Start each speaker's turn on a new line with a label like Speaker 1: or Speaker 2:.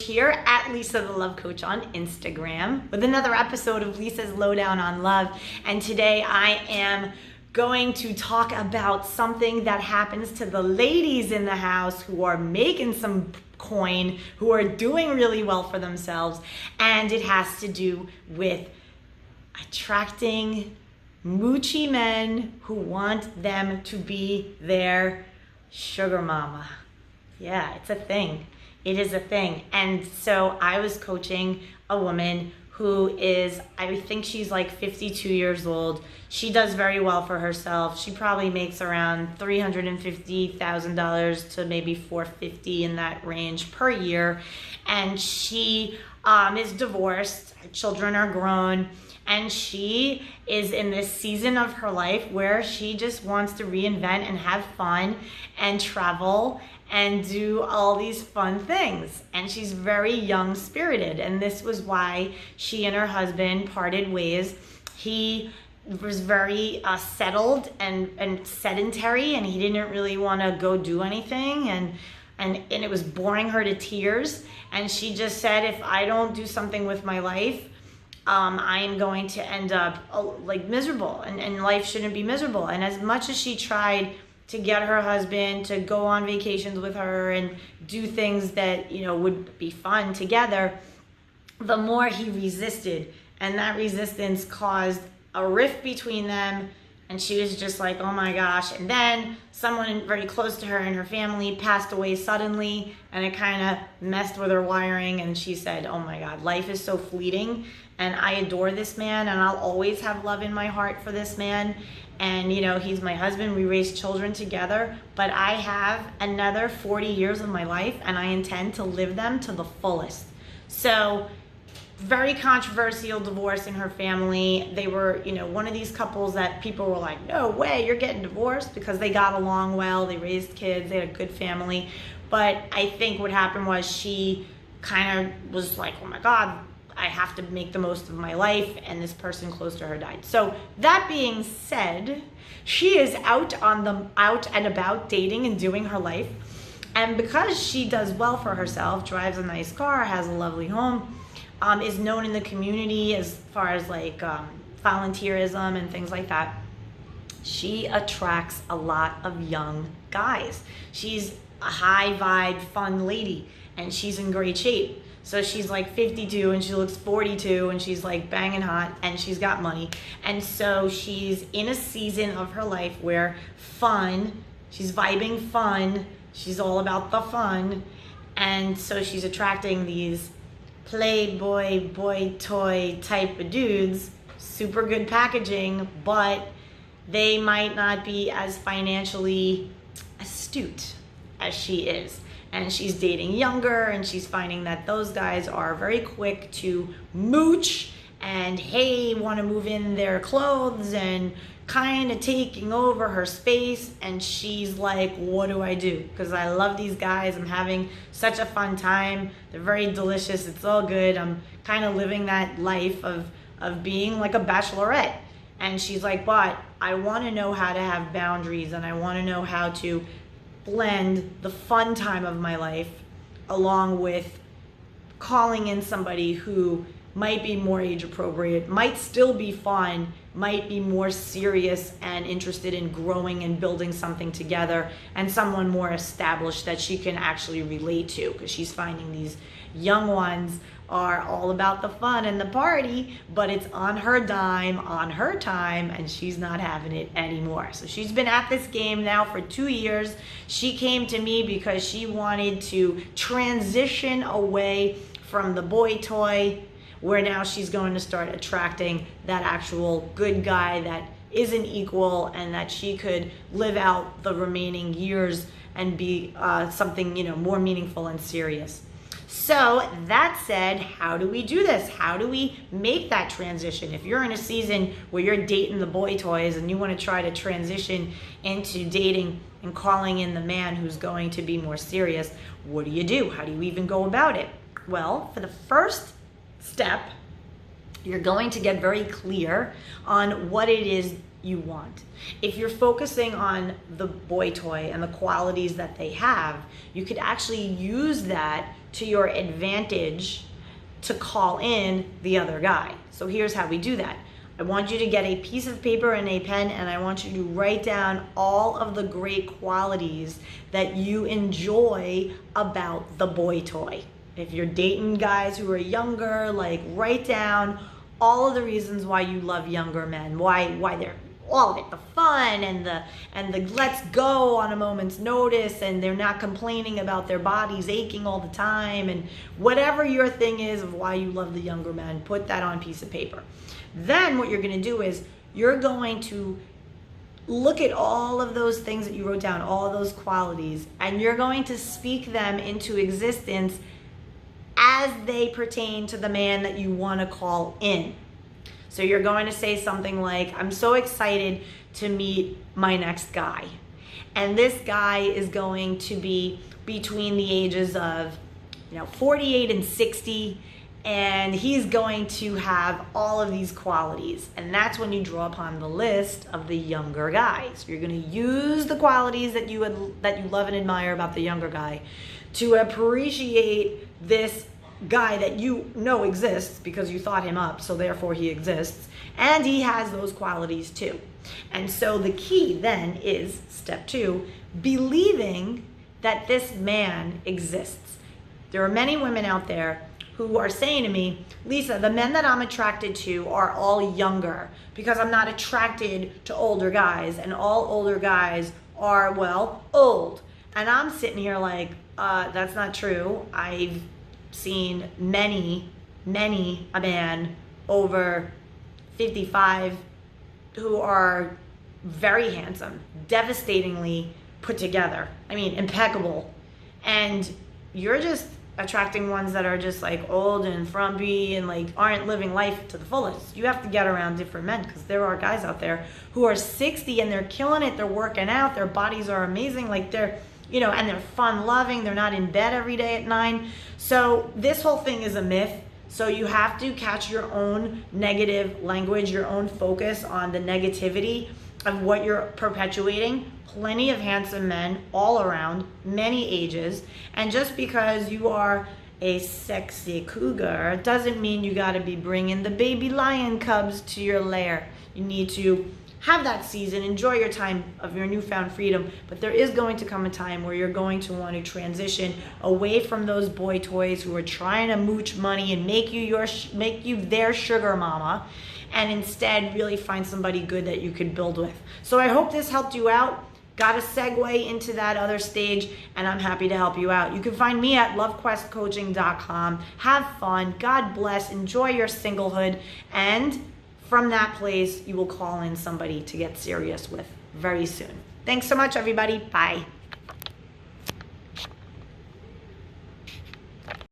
Speaker 1: here at Lisa the Love Coach on Instagram with another episode of Lisa's Lowdown on Love. And today I am going to talk about something that happens to the ladies in the house who are making some coin, who are doing really well for themselves. And it has to do with attracting moochy men who want them to be their sugar mama. Yeah, it's a thing. It is a thing. And so I was coaching a woman who is, I think she's like 52 years old. She does very well for herself. She probably makes around $350,000 to maybe $450,000 in that range per year. And she is divorced. Her children are grown. And she is in this season of her life where she just wants to reinvent and have fun and travel and do all these fun things. And she's very young spirited. And this was why she and her husband parted ways. He was very settled and sedentary, and he didn't really want to go do anything. And it was boring her to tears. And she just said, if I don't do something with my life, I am going to end up like miserable, and life shouldn't be miserable. And as much as she tried to get her husband to go on vacations with her and do things that, you know, would be fun together, the more he resisted. And that resistance caused a rift between them. And she was just like, oh my gosh. And then someone very close to her and her family passed away suddenly, and it kind of messed with her wiring. And she said, oh my God, life is so fleeting. And I adore this man, and I'll always have love in my heart for this man. And, you know, he's my husband. We raised children together. But I have another 40 years of my life, and I intend to live them to the fullest. So, very controversial divorce in her family. They were, you know, one of these couples that people were like, no way, you're getting divorced, because they got along well, they raised kids, they had a good family. But I think what happened was she kind of was like, oh my God, I have to make the most of my life, and this person close to her died. So that being said, she is out and about dating and doing her life. And because she does well for herself, drives a nice car, has a lovely home, is known in the community as far as like volunteerism and things like that, she attracts a lot of young guys. She's a high vibe, fun lady, and she's in great shape. So she's like 52 and she looks 42, and she's like banging hot, and she's got money. And so she's in a season of her life where she's vibing fun, she's all about the fun. And so she's attracting these Playboy, boy toy type of dudes, super good packaging, but they might not be as financially astute as she is. And she's dating younger, and she's finding that those guys are very quick to mooch and, hey, want to move in their clothes and kind of taking over her space. And she's like, what do I do? Because I love these guys. I'm having such a fun time. They're very delicious. It's all good. I'm kind of living that life of being like a bachelorette. And she's like, but I want to know how to have boundaries, and I want to know how to blend the fun time of my life along with calling in somebody who might be more age appropriate, might still be fun, might be more serious and interested in growing and building something together, and someone more established that she can actually relate to, because she's finding these young ones are all about the fun and the party, but it's on her dime, on her time, and she's not having it anymore. So she's been at this game now for 2 years. She came to me because she wanted to transition away from the boy toy, where now she's going to start attracting that actual good guy that is an equal, and that she could live out the remaining years and be something, you know, more meaningful and serious. So that said, how do we do this? How do we make that transition? If you're in a season where you're dating the boy toys and you want to try to transition into dating and calling in the man who's going to be more serious, what do you do? How do you even go about it? Well, for the first step, you're going to get very clear on what it is you want. If you're focusing on the boy toy and the qualities that they have, you could actually use that to your advantage to call in the other guy. So here's how we do that. I want you to get a piece of paper and a pen, and I want you to write down all of the great qualities that you enjoy about the boy toy. If you're dating guys who are younger, like, write down all of the reasons why you love younger men, why they're all of it, the fun and the let's go on a moment's notice, and they're not complaining about their bodies aching all the time, and whatever your thing is of why you love the younger men, put that on a piece of paper. Then what you're going to do is you're going to look at all of those things that you wrote down, all of those qualities, and you're going to speak them into existence as they pertain to the man that you want to call in. So you're going to say something like, I'm so excited to meet my next guy. And this guy is going to be between the ages of 48 and 60, and he's going to have all of these qualities. And that's when you draw upon the list of the younger guys. You're going to use the qualities that you love and admire about the younger guy to appreciate this guy that you know exists because you thought him up, so therefore he exists, and he has those qualities too. And so the key then is step 2, believing that this man exists. There are many women out there who are saying to me, Lisa, the men that I'm attracted to are all younger because I'm not attracted to older guys, and all older guys are, well, old. And I'm sitting here like, that's not true. I've seen many a man over 55 who are very handsome, devastatingly put together. I mean, impeccable. And you're just attracting ones that are just like old and frumpy and like aren't living life to the fullest. You have to get around different men, because there are guys out there who are 60 and they're killing it. They're working out. Their bodies are amazing. Like they're, and they're fun loving. They're not in bed every day at 9. So this whole thing is a myth. So you have to catch your own negative language, your own focus on the negativity of what you're perpetuating. Plenty of handsome men all around, many ages. And just because you are a sexy cougar doesn't mean you got to be bringing the baby lion cubs to your lair. You need to have that season, enjoy your time of your newfound freedom, but there is going to come a time where you're going to want to transition away from those boy toys who are trying to mooch money and make you their sugar mama, and instead really find somebody good that you could build with. So I hope this helped you out. Got a segue into that other stage, and I'm happy to help you out. You can find me at LoveQuestCoaching.com. Have fun, God bless, enjoy your singlehood, and from that place, you will call in somebody to get serious with very soon. Thanks so much, everybody. Bye.